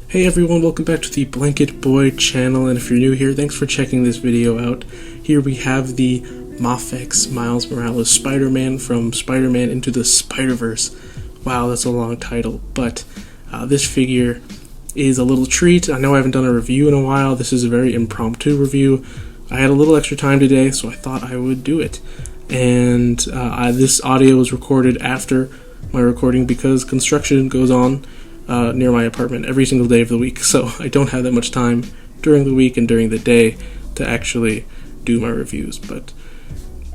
Hey everyone, welcome back to the Blanket Boy channel, and if you're new here, thanks for checking this video out. Here we have the Mafex Miles Morales Spider-Man from Spider-Man Into the Spiderverse. Wow, that's a long title, but this figure is a little treat. I know I haven't done a review in a while. This is a very impromptu review. I had a little extra time today, so I thought I would do it. And this audio was recorded after my recording because construction goes on near my apartment every single day of the week, so I don't have that much time during the week and during the day to actually do my reviews, but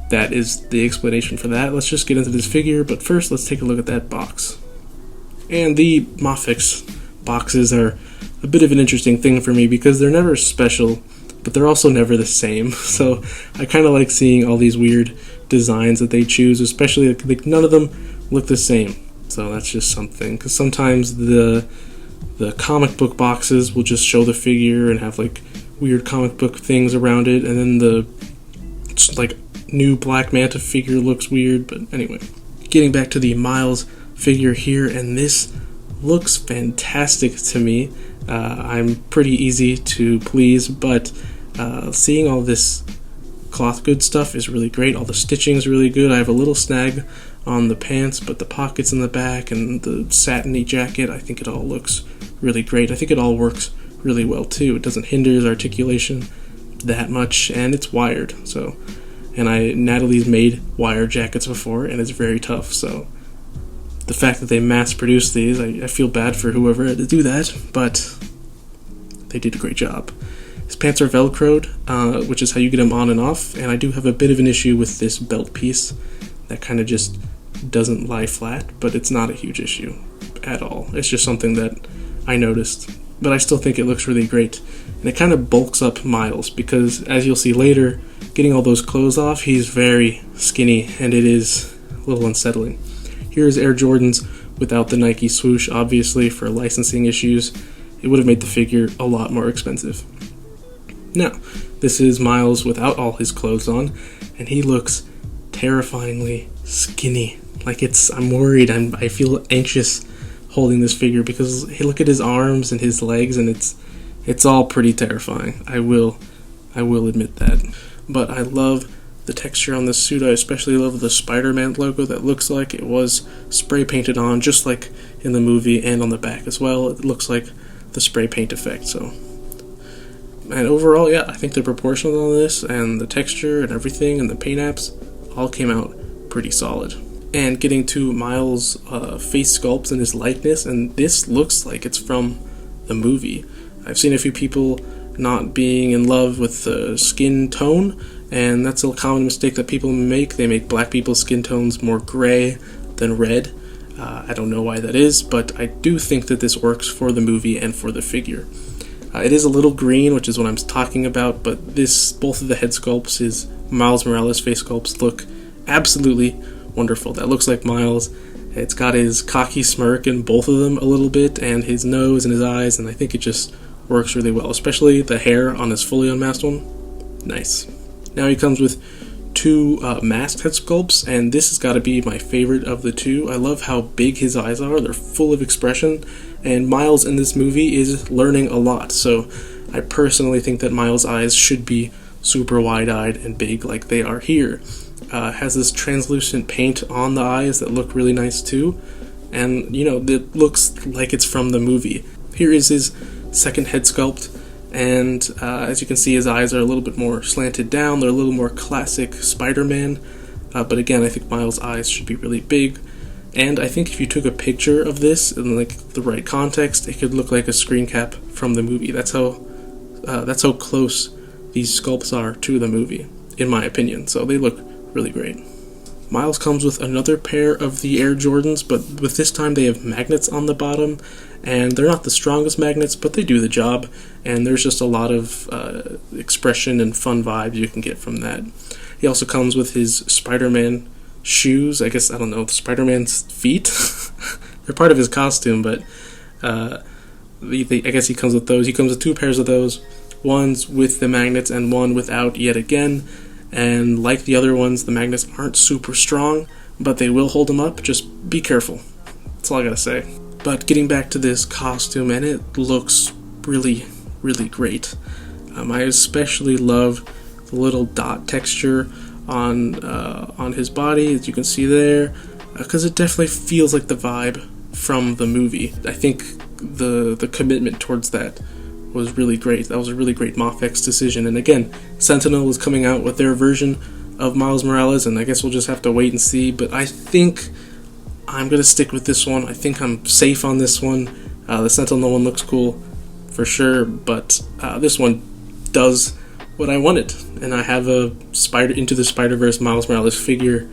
that is the explanation for that. Let's just get into this figure, but first let's take a look at that box. And the Mafex boxes are a bit of an interesting thing for me because they're never special, but they're also never the same, so I kind of like seeing all these weird designs that they choose, especially like none of them look the same. So that's just something, because sometimes the comic book boxes will just show the figure and have like weird comic book things around it, and then the like new Black Manta figure looks weird. But anyway, getting back to the Miles figure here, and this looks fantastic to me. I'm pretty easy to please, but seeing all this cloth good stuff is really great. All the stitching is really good. I have a little snag on the pants, but the pockets in the back and the satiny jacket, I think it all looks really great. I think it all works really well too. It doesn't hinder his articulation that much, and it's wired. So, and Natalie's made wire jackets before, and it's very tough. So, the fact that they mass produce these, I feel bad for whoever had to do that, but they did a great job. His pants are velcroed, which is how you get them on and off, and I do have a bit of an issue with this belt piece that kind of just doesn't lie flat, but it's not a huge issue at all. It's just something that I noticed, but I still think it looks really great. And it kind of bulks up Miles because, as you'll see later, getting all those clothes off, he's very skinny, and it is a little unsettling. Here's Air Jordans without the Nike swoosh, obviously, for licensing issues. It would have made the figure a lot more expensive. Now, this is Miles without all his clothes on, and he looks terrifyingly skinny. Like I'm worried. I feel anxious holding this figure because hey, look at his arms and his legs, and it's all pretty terrifying. I will admit that. But I love the texture on this suit. I especially love the Spider-Man logo that looks like it was spray painted on, just like in the movie, and on the back as well. It looks like the spray paint effect. So, and overall, yeah, I think the proportions on this and the texture and everything and the paint apps all came out pretty solid. And getting to Miles' face sculpts and his likeness, and this looks like it's from the movie. I've seen a few people not being in love with the skin tone, and that's a common mistake that people make. They make black people's skin tones more gray than red. I don't know why that is, but I do think that this works for the movie and for the figure. It is a little green, which is what I'm talking about, but both of the head sculpts, his Miles Morales face sculpts, look absolutely wonderful. That looks like Miles. It's got his cocky smirk in both of them a little bit, and his nose and his eyes, and I think it just works really well, especially the hair on his fully unmasked one. Nice. Now he comes with two masked head sculpts, and this has got to be my favorite of the two. I love how big his eyes are. They're full of expression, and Miles in this movie is learning a lot, so I personally think that Miles' eyes should be super wide-eyed and big like they are here. Has this translucent paint on the eyes that look really nice too, and it looks like it's from the movie. Here is his second head sculpt, and as you can see, his eyes are a little bit more slanted down. They're a little more classic Spider-Man, but again, I think Miles' eyes should be really big, and I think if you took a picture of this in like the right context, it could look like a screen cap from the movie. That's how close these sculpts are to the movie, in my opinion, so they look really great. Miles comes with another pair of the Air Jordans, but with this time they have magnets on the bottom, and they're not the strongest magnets, but they do the job, and there's just a lot of expression and fun vibes you can get from that. He also comes with his Spider-Man shoes. I don't know, Spider-Man's feet? They're part of his costume, but I guess he comes with those. He comes with two pairs of those, one's with the magnets and one without yet again. And like the other ones, the magnets aren't super strong, but they will hold them up. Just be careful. That's all I gotta say. But getting back to this costume, and it looks really, really great. I especially love the little dot texture on his body, as you can see there, because it definitely feels like the vibe from the movie. I think the commitment towards that was really great. That was a really great Mafex decision. And again, Sentinel is coming out with their version of Miles Morales, and I guess we'll just have to wait and see. But I think I'm going to stick with this one. I think I'm safe on this one. The Sentinel one looks cool for sure, but this one does what I wanted. And I have a Into the Spiderverse Miles Morales figure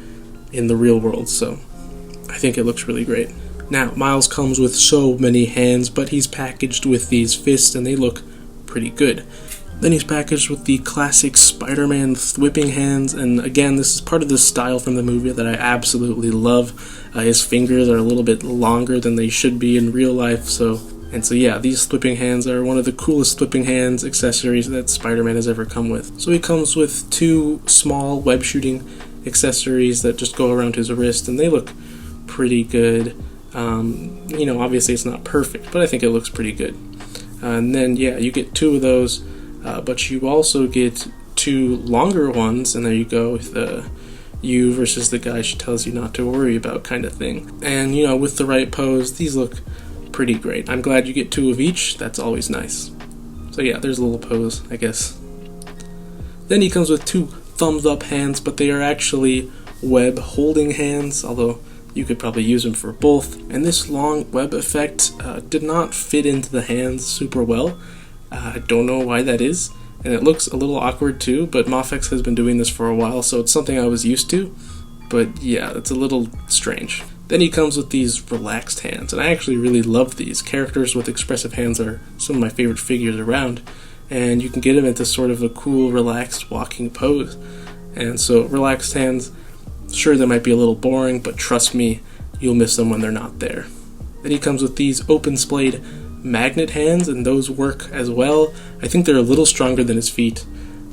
in the real world, so I think it looks really great. Now, Miles comes with so many hands, but he's packaged with these fists, and they look pretty good. Then he's packaged with the classic Spider-Man whipping hands, and again, this is part of the style from the movie that I absolutely love. His fingers are a little bit longer than they should be in real life, so yeah, these whipping hands are one of the coolest whipping hands accessories that Spider-Man has ever come with. So he comes with 2 small web shooting accessories that just go around his wrist, and they look pretty good. Obviously it's not perfect, but I think it looks pretty good. And then, yeah, you get 2 of those, but you also get 2 longer ones, and there you go with the you versus the guy she tells you not to worry about kind of thing. And, with the right pose, these look pretty great. I'm glad you get 2 of each. That's always nice. So yeah, there's a little pose, I guess. Then he comes with 2 thumbs up hands, but they are actually web holding hands, although you could probably use them for both. And this long web effect did not fit into the hands super well. I don't know why that is, and it looks a little awkward too, but Mafex has been doing this for a while, so it's something I was used to. But yeah, it's a little strange. Then he comes with these relaxed hands, and I actually really love these. Characters with expressive hands are some of my favorite figures around, and you can get them into sort of a cool, relaxed walking pose. And so relaxed hands, sure, they might be a little boring, but trust me, you'll miss them when they're not there. Then he comes with these open splayed magnet hands, and those work as well. I think they're a little stronger than his feet.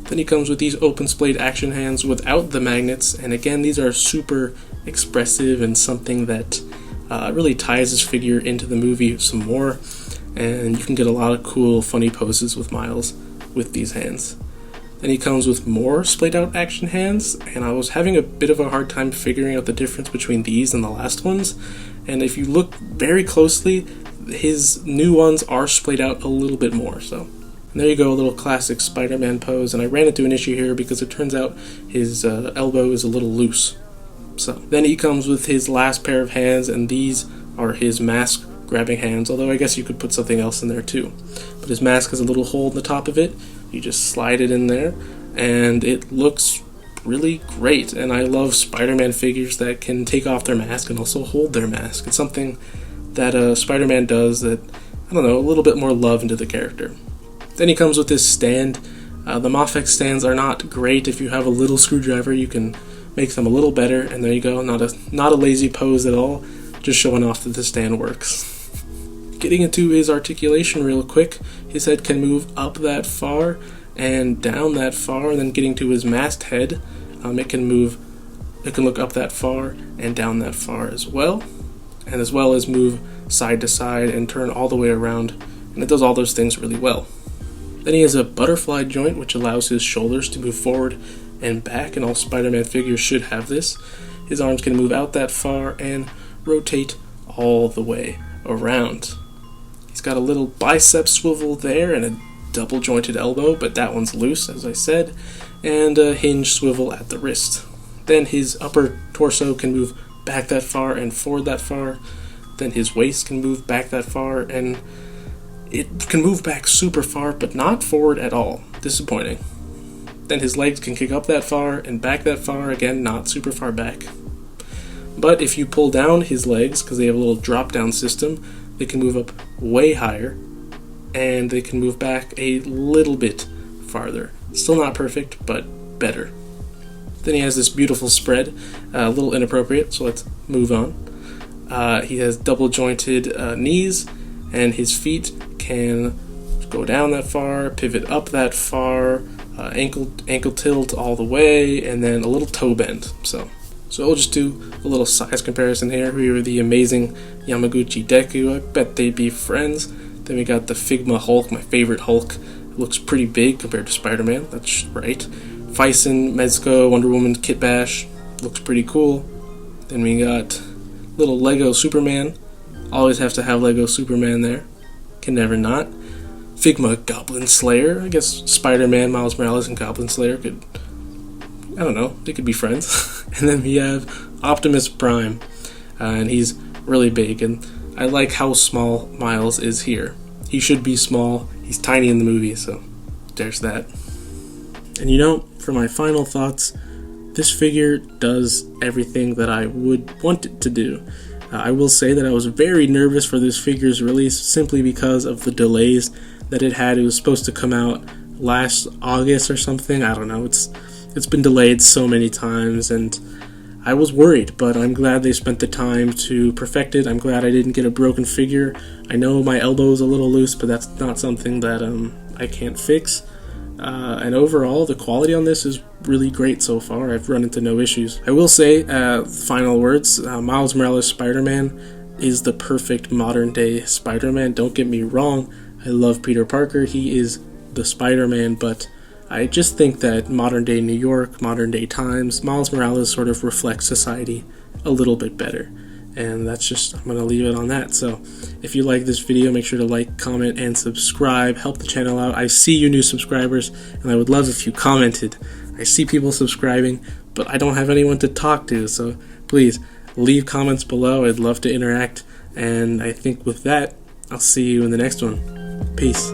Then he comes with these open splayed action hands without the magnets, and again, these are super expressive and something that really ties his figure into the movie some more, and you can get a lot of cool, funny poses with Miles with these hands. Then he comes with more splayed out action hands, and I was having a bit of a hard time figuring out the difference between these and the last ones, and if you look very closely, his new ones are splayed out a little bit more, so. And there you go, a little classic Spider-Man pose, and I ran into an issue here because it turns out his elbow is a little loose. So then he comes with his last pair of hands, and these are his mask grabbing hands, although I guess you could put something else in there too. But his mask has a little hole in the top of it. You just slide it in there, and it looks really great. And I love Spider-Man figures that can take off their mask and also hold their mask. It's something that Spider-Man does that, I don't know, a little bit more love into the character. Then he comes with this stand. The Mafex stands are not great. If you have a little screwdriver, you can make them a little better, and there you go, not a lazy pose at all, just showing off that the stand works. Getting into his articulation real quick, his head can move up that far and down that far, and then getting to his masthead, it can look up that far and down that far as well as move side to side and turn all the way around, and it does all those things really well. Then he has a butterfly joint, which allows his shoulders to move forward and back, and all Spider-Man figures should have this. His arms can move out that far and rotate all the way around. He's got a little bicep swivel there and a double jointed elbow, but that one's loose, as I said, and a hinge swivel at the wrist. Then his upper torso can move back that far and forward that far. Then his waist can move back that far, and it can move back super far, but not forward at all. Disappointing. Then his legs can kick up that far and back that far, again, not super far back. But if you pull down his legs, because they have a little drop-down system, they can move up way higher, and they can move back a little bit farther. Still not perfect, but better. Then he has this beautiful spread, a little inappropriate, so let's move on. He has double-jointed knees, and his feet can go down that far, pivot up that far, ankle tilt all the way, and then a little toe bend. So So we'll just do a little size comparison here. We were the amazing Yamaguchi Deku. I bet they'd be friends. Then we got the Figma Hulk, my favorite Hulk. Looks pretty big compared to Spider-Man, that's right. Fison, Mezco, Wonder Woman, Kit Bash. Looks pretty cool. Then we got little Lego Superman. Always have to have Lego Superman there. Can never not. Figma Goblin Slayer. I guess Spider-Man, Miles Morales, and Goblin Slayer could, I don't know, they could be friends. And then we have Optimus Prime. And he's really big. And I like how small Miles is here. He should be small. He's tiny in the movie, so there's that. And you know, for my final thoughts, this figure does everything that I would want it to do. I will say that I was very nervous for this figure's release simply because of the delays that it had. It was supposed to come out last August or something. I don't know. It's been delayed so many times, and I was worried, but I'm glad they spent the time to perfect it. I'm glad I didn't get a broken figure. I know my elbow's a little loose, but that's not something that I can't fix. And overall, the quality on this is really great so far. I've run into no issues. I will say, final words, Miles Morales Spider-Man is the perfect modern-day Spider-Man. Don't get me wrong, I love Peter Parker. He is the Spider-Man, but I just think that modern-day New York, modern-day times, Miles Morales sort of reflects society a little bit better. And that's just, I'm going to leave it on that. So if you like this video, make sure to like, comment, and subscribe. Help the channel out. I see you new subscribers, and I would love if you commented. I see people subscribing, but I don't have anyone to talk to. So please leave comments below. I'd love to interact. And I think with that, I'll see you in the next one. Peace.